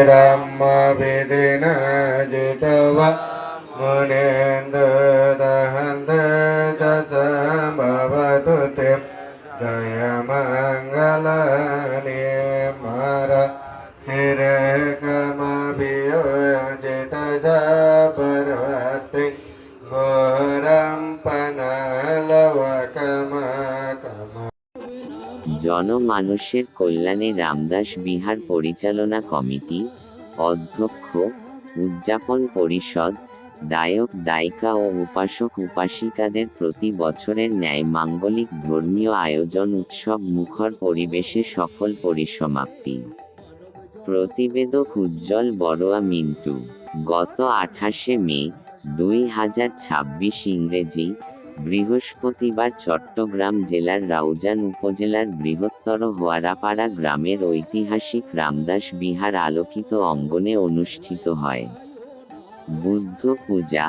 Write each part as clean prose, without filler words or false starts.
धम्मविदिन जितवा मुनेन्द्र दहन्त भवतु ते जय मंगलानि मारा हिरे कमभियोजित परवति घोरं पनलवकम জনমানুষের কল্যাণে রামদাস বিহার পরিচালনা কমিটি, অধ্যক্ষ, উদযাপন পরিষদ, দায়ক দায়িকা ও উপাসক উপাসিকাদের প্রতি বছরের ন্যায় মাঙ্গলিক ধর্মীয় আয়োজন উৎসব মুখর পরিবেশে সফল পরিসমাপ্তি। প্রতিবেদক উজ্জ্বল বড়ুয়া মিন্টু। গত 28শে মে, 2026 ইংরেজি, বৃহস্পতিবার চট্টগ্রাম জেলার রাউজান উপজেলার বৃহত্তর হোয়ারাপাড়া গ্রামের ঐতিহাসিক রামদাস বিহার আলোকিত অঙ্গনে অনুষ্ঠিত হয় বুদ্ধ পূজা,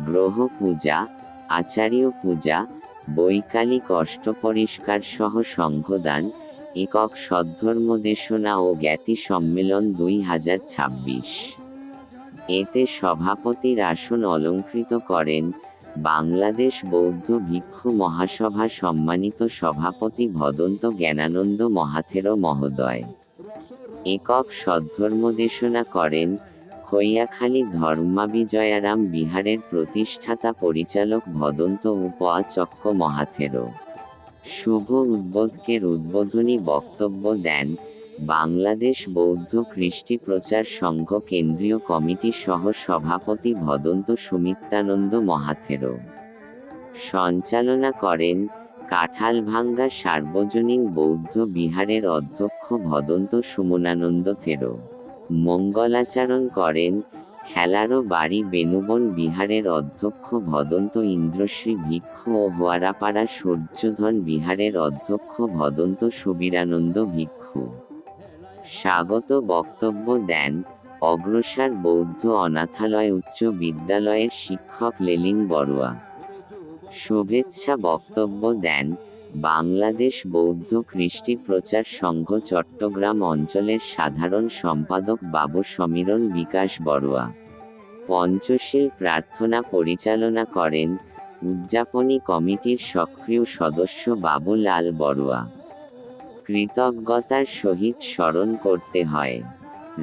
গ্রহ পূজা, আচার্য পূজা, বৈকালিক অষ্টপরিষ্কার সহ সংঘদান, একক সদ্ধর্মদেশনা ও জ্ঞাতি সম্মেলন 2026। এতে সভাপতির আসন অলঙ্কৃত করেন বাংলাদেশ বৌদ্ধ ভিক্ষু মহাসভা সম্মানিত সভাপতি ভদন্ত জ্ঞানানন্দ মহাথেরো মহোদয়। একক সদ্ধর্মদেশনা করেন খৈয়াখালী ধর্মাবিজয়ারাম বিহারের প্রতিষ্ঠাতা পরিচালক ভদন্ত উপাচক্য মহাথেরো। শুভ উদ্বোধকের উদ্বোধনী বক্তব্য দেন বাংলাদেশ বৌদ্ধ কৃষ্টি প্রচার সংঘ কেন্দ্রীয় কমিটি সহ সভাপতি ভদন্ত সুমিত্রানন্দ মহাথেরো। সঞ্চালনা করেন কাঁঠালভাঙ্গা সার্বজনীন বৌদ্ধ বিহারের অধ্যক্ষ ভদন্ত সুমনানন্দ থেরো। মঙ্গলাচরণ করেন খেলারো বাড়ি বেনুবন বিহারের অধ্যক্ষ ভদন্ত ইন্দ্রশ্রী ভিক্ষু ও হোয়ারাপাড়া সূর্যধন বিহারের অধ্যক্ষ ভদন্ত সুবীরানন্দ ভিক্ষু। স্বাগত বক্তব্য দেন অগ্রসার বৌদ্ধ অনাথালয় উচ্চ বিদ্যালয়ের শিক্ষক লেলিন বড়ুয়া। শুভেচ্ছা বক্তব্য দেন বাংলাদেশ বৌদ্ধ কৃষ্টি প্রচার সংঘ চট্টগ্রাম অঞ্চলের সাধারণ সম্পাদক বাবু সমীরণ বিকাশ বড়ুয়া। পঞ্চশীল প্রার্থনা পরিচালনা করেন উদযাপনী কমিটির সক্রিয় সদস্য বাবু লাল বড়ুয়া। কৃতজ্ঞতার সহিত স্মরণ করতে হয়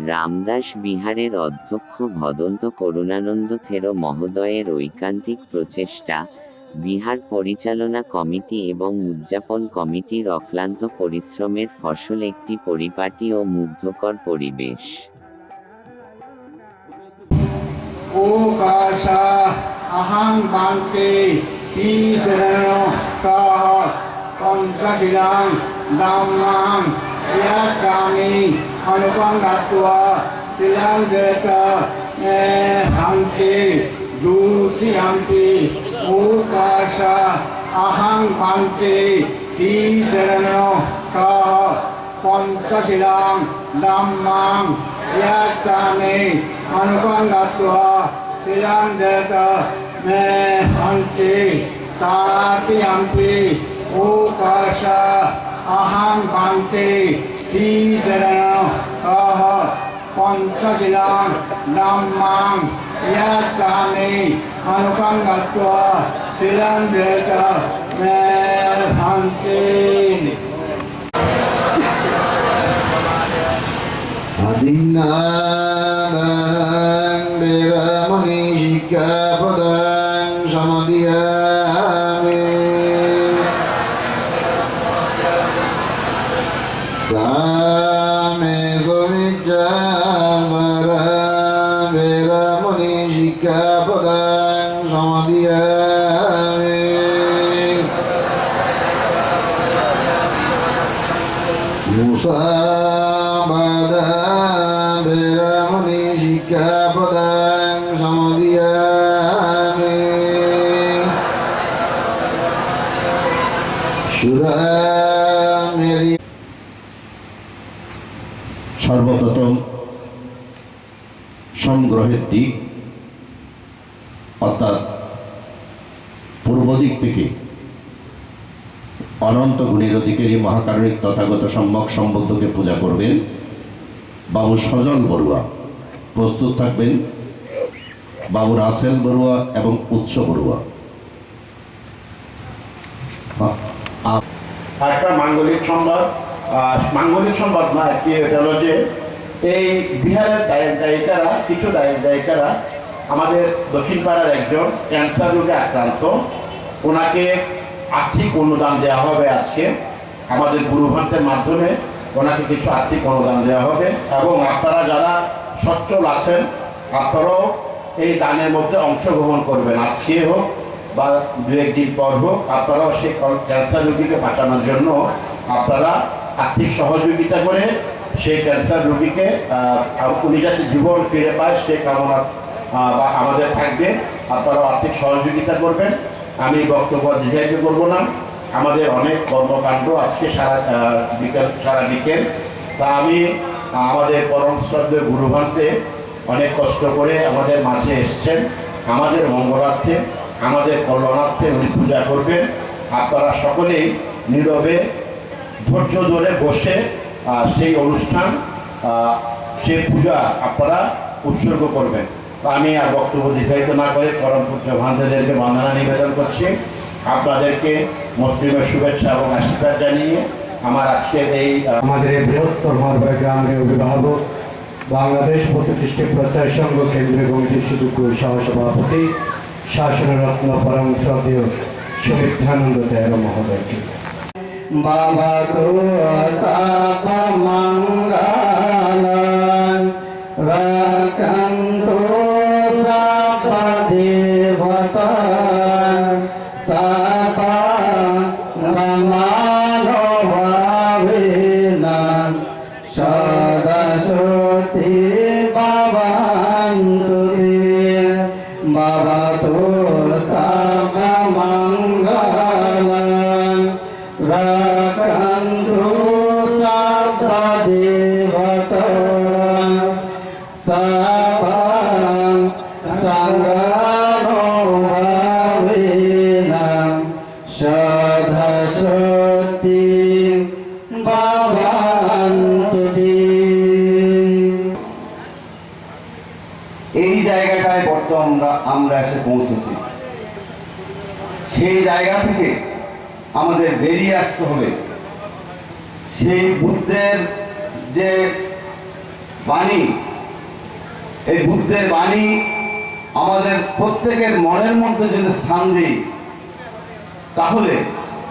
রামদাস বিহারের অধ্যক্ষ ভদন্ত করুণানন্দ থেরো মহোদয়ের ঐকান্তিক প্রচেষ্টা, বিহার পরিচালনা কমিটি এবং উদযাপন কমিটির অক্লান্ত পরিশ্রমের ফসল একটি পরিপাটি ও মুগ্ধকর পরিবেশ। ওকাশা আহং বান্তে পঞ্চশীলাং ধাম্মাং ইয়াচামি অনুপঙ্গাত্বা শিলাঙ্গেত হান্তি দুতিয়ান্তি ওকাশা আহং বান্তে পঞ্চশীলাং ধাম্মাং ইয়াচামি অনুপঙ্গাত্বা শিলাঙ্গেত হান্তি তাতিয়ান্তি ওকাশা আহং বান্তে পঞ্চশীলাং ধাম্মাং ইয়াচামি অনুপঙ্গাত্বা শিলাঙ্গেত হান্তি। আদিন্নাং বেরামণি শিক্ষাপদাং সমাদিয়ামি কামে সমিজ্জা সারা বেরামণি শিক্ষাপদাং সমাদিয়ামি মুসাবাদা বেরামণি শিক্ষাপদাং সমাদিয়ামি সুরামেরি। সর্বপ্রথম সংগ্রহের দিক অর্থাৎ পূর্ব দিক থেকে অনন্ত গুণের অধিকারী মহাকারণিক তথাগত সম্যক সম্বন্ধকে পূজা করবেন। বাবু সজল বড়ুয়া। প্রস্তুত থাকবেন বাবু রাসেল বড়ুয়া এবং উৎস বড়ুয়া। একটা মাঙ্গলিক সংবাদ, মাঙ্গলিক সংবাদ না, কি এটা হলো যে এই বিহারের গায়ক গায়িকারা, কিছু গায়ক গায়িকারা আমাদের দক্ষিণ পাড়ার একজন ক্যান্সার রোগে আক্রান্ত, ওনাকে আর্থিক অনুদান দেওয়া হবে আজকে আমাদের গুরুভান্তের মাধ্যমে। ওনাকে কিছু আর্থিক অনুদান দেওয়া হবে এবং আপনারা যারা সচ্ছল আছেন আপনারাও এই দানের মধ্যে অংশগ্রহণ করবেন। আজকে হোক বা দু একদিন পর হোক, আপনারাও সেই ক্যান্সার রোগীকে বাঁচানোর জন্য আপনারা আর্থিক সহযোগিতা করে সেই ক্যান্সার রোগীকে উনি যাতে জীবন ফিরে পায় সেই কামনা বা আমাদের থাকবে। আপনারাও আর্থিক সহযোগিতা করবেন। আমি বক্তব্য দীর্ঘায়িত করব না, আমাদের অনেক কর্মকাণ্ড আজকে সারা বিকেল। তা আমি আমাদের পরম শ্রদ্ধেয় গুরুভান্তে অনেক কষ্ট করে আমাদের মাঝে এসছেন, আমাদের মঙ্গলার্থে, আমাদের কল্যাণার্থে উনি পূজা করবেন। আপনারা সকলেই নীরবে ধৈর্য ধরে বসে সেই অনুষ্ঠান, সেই পূজা আপনারা উৎসর্গ করবেন। আমি আর বক্তব্য দীর্ঘায়িত না করে পরম পূজ্য ভান্তেদেরকে বন্দনা নিবেদন করছি। আপনাদেরকে মৈত্রীময় শুভেচ্ছা এবং আশীর্বাদ জানিয়ে আমার আজকের এই আমাদের এই বৃহত্তর মারবাই গ্রামের অভিভাবক, বাংলাদেশ প্রতিষ্ঠিত প্রচার সংঘ কেন্দ্রীয় কমিটির সুযোগ্য সহসভাপতি, শাসনের রত্ন পরম শ্রদ্ধেয় সুমিত্রানন্দ তের মহোদয়কে। বাবা তো সাপ মঙ্গল রাখন্তু সাপ দেবতা সাপ মানভাবেনা সদাসতি বাবান্তু বাবা তো সাপ মঙ্গল রাখন্তু সাপ দেবতা সাপ সঙ্গভাবেনা সদাসতি বাবান্তু। এই জায়গাটায় বর্তমান আমরা এসে পৌঁছেছি। সেই জায়গা থেকে আমাদের বেরিয়ে আসতে হবে। সেই বুদ্ধের যে বাণী, এই বুদ্ধের বাণী আমাদের প্রত্যেকের মনের মধ্যে যদি স্থান দিই, তাহলে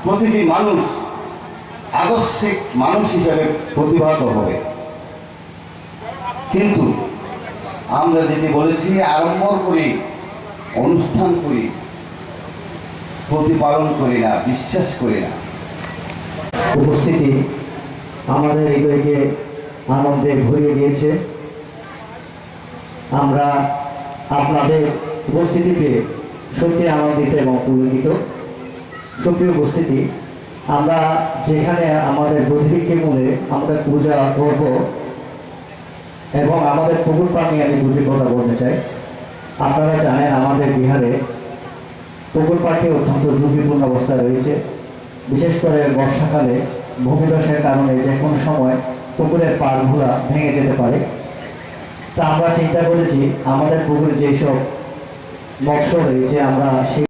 প্রতিটি মানুষ আদর্শিক মানুষ হিসেবে প্রতিভাত হবে। কিন্তু আমরা যেটি বলেছি, আড়ম্বর করি, অনুষ্ঠান করি, প্রতিপালন করি না, বিশ্বাস করি না। উপস্থিতি আমাদের হৃদয়কে আনন্দে ভরিয়ে দিয়েছে। আমরা আপনাদের উপস্থিতি পেয়ে সত্যি আনন্দিত এবং পুলকিত। সুপ্রিয় উপস্থিতি, আমরা যেখানে আমাদের বুদ্ধিকে মূলে আমাদের পূজা করব এবং আমাদের পুকুর পানি, আমি দুটি কথা বলতে চাই। আপনারা জানেন আমাদের বিহারে পুকুর পাড়টি অত্যন্ত ঝুঁকিপূর্ণ অবস্থায় রয়েছে। বিশেষ করে বর্ষাকালে ভূমিধসের কারণে যে কোনো সময় পুকুরের পাড়গুলো ভেঙে যেতে পারে। তা আমরা চিন্তা করেছি আমাদের পুকুরে যেসব মৎস্য রয়েছে আমরা সেই